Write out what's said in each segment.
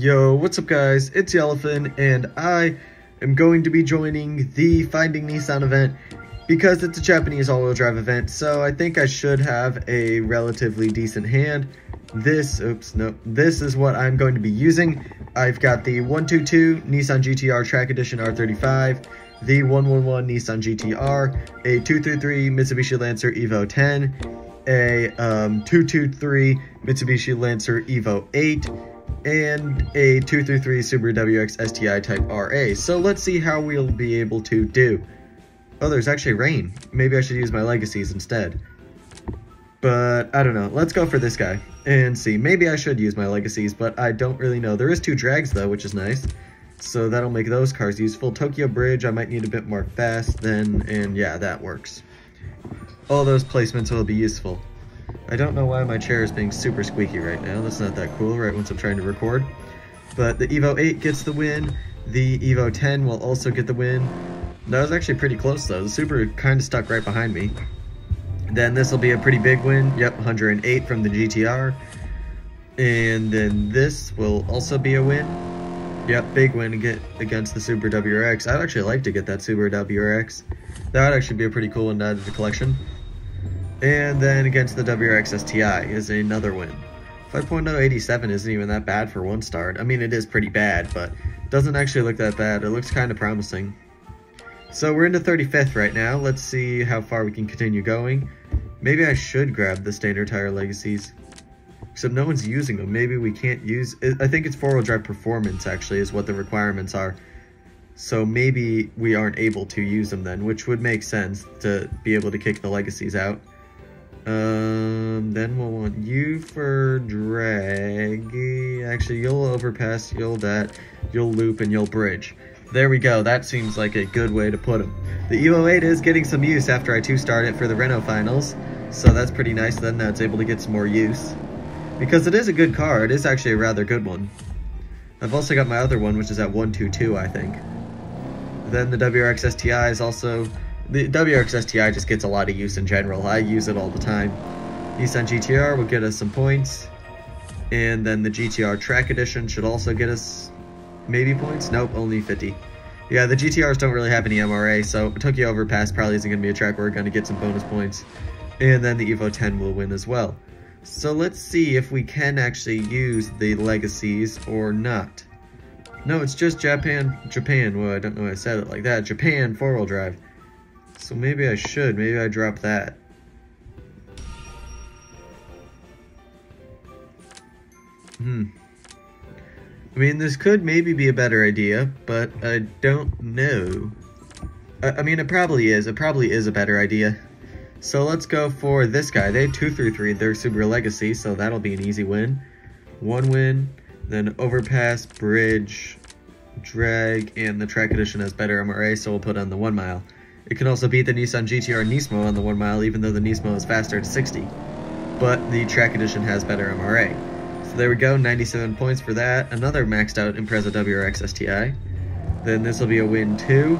Yo, what's up guys, it's Yellowfin, and I am going to be joining the Finding Nissan event because it's a Japanese all-wheel drive event, so I think I should have a relatively decent hand. This is what I'm going to be using. I've got the 122 Nissan GTR Track Edition R35, the 111 Nissan GTR, a 233 Mitsubishi Lancer Evo 10, a 223 Mitsubishi Lancer Evo 8, and a 233 Subaru WRX STI Type RA. So let's see how we'll be able to do. Oh, there's actually rain. Maybe I should use my legacies instead. But I don't know. Let's go for this guy and see. Maybe I should use my legacies, but I don't really know. There is 2 drags though, which is nice. So that'll make those cars useful. Tokyo Bridge, I might need a bit more fast then, and yeah, that works. All those placements will be useful. I don't know why my chair is being super squeaky right now. That's not that cool right once I'm trying to record. But the Evo 8 gets the win. The Evo 10 will also get the win. That was actually pretty close though. The Subaru kind of stuck right behind me. Then this will be a pretty big win. Yep, 108 from the GTR. And then this will also be a win. Yep, big win against the Subaru WRX. I'd actually like to get that Subaru WRX. That would actually be a pretty cool one to add to the collection. And then against the WRX STI is another win. 5.087 isn't even that bad for one start. I mean, it is pretty bad, but it doesn't actually look that bad. It looks kind of promising. So we're into 35th right now. Let's see how far we can continue going. Maybe I should grab the standard tire legacies. Except no one's using them. Maybe we can't use... I think it's 4-wheel drive performance, actually, is what the requirements are. So maybe we aren't able to use them then, which would make sense to be able to kick the legacies out. Then we'll want you for drag. Actually, you'll overpass, you'll that, you'll loop, and you'll bridge. There we go. That seems like a good way to put them. The Evo 8 is getting some use after I 2-starred it for the Renault finals, so that's pretty nice. Then now it's able to get some more use. Because it is a good car. It is actually a rather good one. I've also got my other one, which is at 122, I think. Then the WRX STI is also... The WRX STI just gets a lot of use in general. I use it all the time. Nissan GTR will get us some points. And then the GTR Track Edition should also get us maybe points. Nope, only 50. Yeah, the GTRs don't really have any MRA, so Tokyo Overpass probably isn't going to be a track where we're going to get some bonus points. And then the Evo 10 will win as well. So let's see if we can actually use the legacies or not. No, it's just Japan. Well, I don't know why I said it like that. Japan 4-wheel drive. So maybe I should. Maybe I drop that. I mean, this could maybe be a better idea, but I don't know. I mean, it probably is. It probably is a better idea. So let's go for this guy. They 233 their Subaru Legacy, so that'll be an easy win. 1 win, then overpass, bridge, drag, and the Track Edition has better MRA, so we'll put on the 1 mile. It can also beat the Nissan GTR Nismo on the 1 mile, even though the Nismo is faster at 60. But the Track Edition has better MRA. So there we go, 97 points for that. Another maxed out Impreza WRX STI. Then this will be a win too,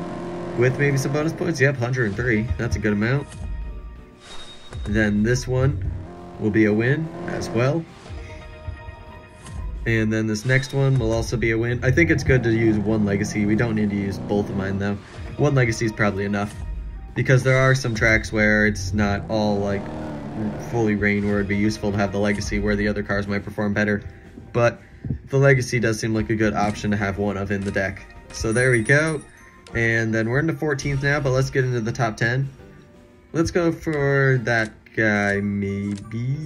with maybe some bonus points. Yep, 103. That's a good amount. Then this one will be a win as well. And then this next one will also be a win. I think it's good to use 1 legacy. We don't need to use both of mine though. 1 legacy is probably enough. Because there are some tracks where it's not all like fully rain where it'd be useful to have the legacy where the other cars might perform better. But the legacy does seem like a good option to have 1 of in the deck. So there we go. And then we're into 14th now, but let's get into the top 10. Let's go for that guy, maybe.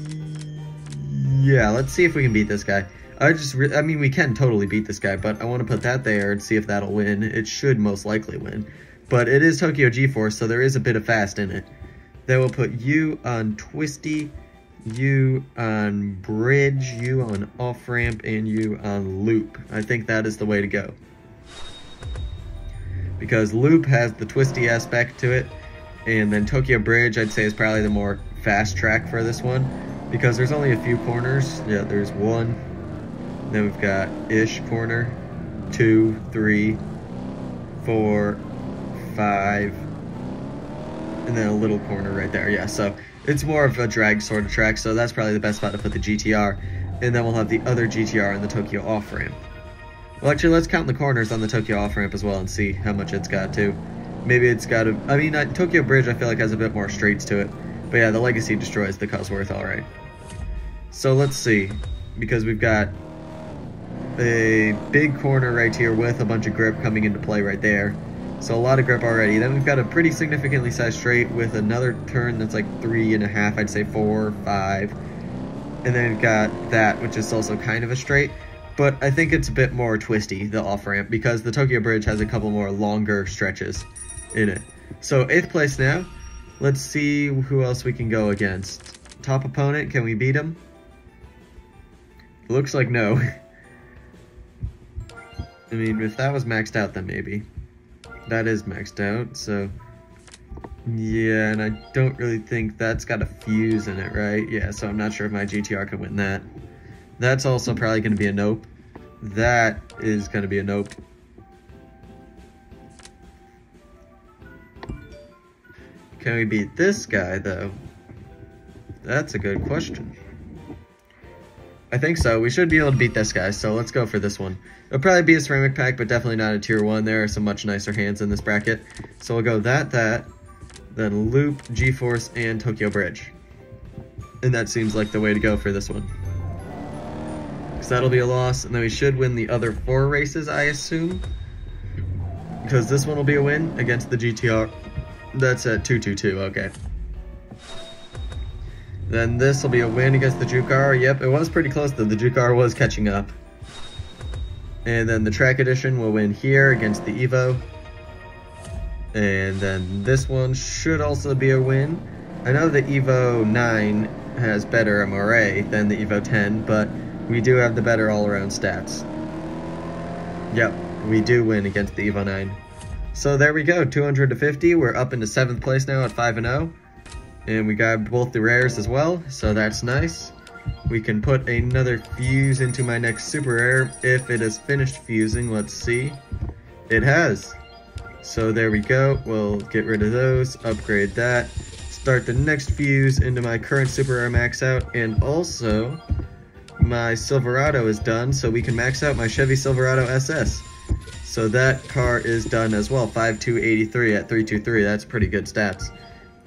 Yeah, let's see if we can beat this guy. I mean, we can totally beat this guy, but I want to put that there and see if that'll win. It should most likely win. But it is Tokyo G-Force, so there is a bit of fast in it. Then we'll put you on Twisty, you on Bridge, you on Off-Ramp, and you on Loop. I think that is the way to go. Because Loop has the twisty aspect to it, and then Tokyo Bridge, I'd say, is probably the more fast track for this one, because there's only a few corners. Yeah, there's 1. Then we've got ish corner, 2, 3, 4, 5, and then a little corner right there. Yeah, so it's more of a drag sort of track, so that's probably the best spot to put the GTR. And then we'll have the other GTR in the Tokyo off-ramp. Well, actually, let's count the corners on the Tokyo off-ramp as well and see how much it's got to. Maybe it's got a... I mean, Tokyo Bridge, I feel like, has a bit more straights to it. But yeah, the Legacy destroys the Cosworth, alright. So let's see. Because we've got a big corner right here with a bunch of grip coming into play right there. So a lot of grip already. Then we've got a pretty significantly sized straight with another turn that's like 3.5, I'd say 4, 5. And then we've got that, which is also kind of a straight. But I think it's a bit more twisty, the off-ramp, because the Tokyo Bridge has a couple more longer stretches in it. So 8th place now. Let's see who else we can go against. Top opponent, can we beat him? Looks like no. I mean, if that was maxed out, then maybe. That is maxed out, so... Yeah, and I don't really think that's got a fuse in it, right? Yeah, so I'm not sure if my GTR can win that. That's also probably going to be a nope. That is going to be a nope. Can we beat this guy, though? That's a good question. I think so. We should be able to beat this guy, so let's go for this one. It'll probably be a ceramic pack, but definitely not a tier 1. There are some much nicer hands in this bracket. So we'll go that, then Loop, G-Force, and Tokyo Bridge. And that seems like the way to go for this one. Because that'll be a loss, and then we should win the other 4 races, I assume. Because this one will be a win against the GTR. That's at 2-2-2, okay. Then this will be a win against the Jucar. Yep, it was pretty close though. The Jucar was catching up. And then the Track Edition will win here against the Evo. And then this one should also be a win. I know the Evo 9 has better MRA than the Evo 10, but we do have the better all-around stats. Yep, we do win against the Evo 9. So there we go, 200 to 50. We're up into 7th place now at 5-0. And we got both the rares as well, so that's nice. We can put another fuse into my next super rare if it has finished fusing. Let's see. It has. So there we go. We'll get rid of those, upgrade that, start the next fuse into my current super rare max out, and also my Silverado is done, so we can max out my Chevy Silverado SS. So that car is done as well, 5283 at 323. That's pretty good stats.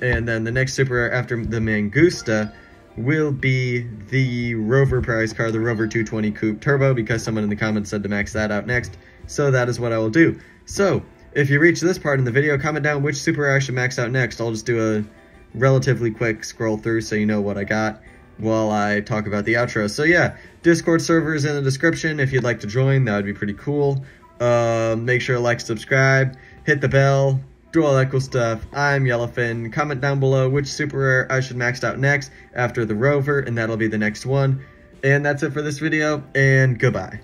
And then the next super rare after the Mangusta will be the Rover prize car, the Rover 220 Coupe Turbo, because someone in the comments said to max that out next. So that is what I will do. So if you reach this part in the video, comment down which super rare I should max out next. I'll just do a relatively quick scroll through so you know what I got while I talk about the outro. So yeah, Discord server is in the description. If you'd like to join, that would be pretty cool. Make sure to like, subscribe, hit the bell, do all that cool stuff. I'm Yellowfin. Comment down below which super rare I should max out next after the Rover, and that'll be the next one. And that's it for this video, and goodbye.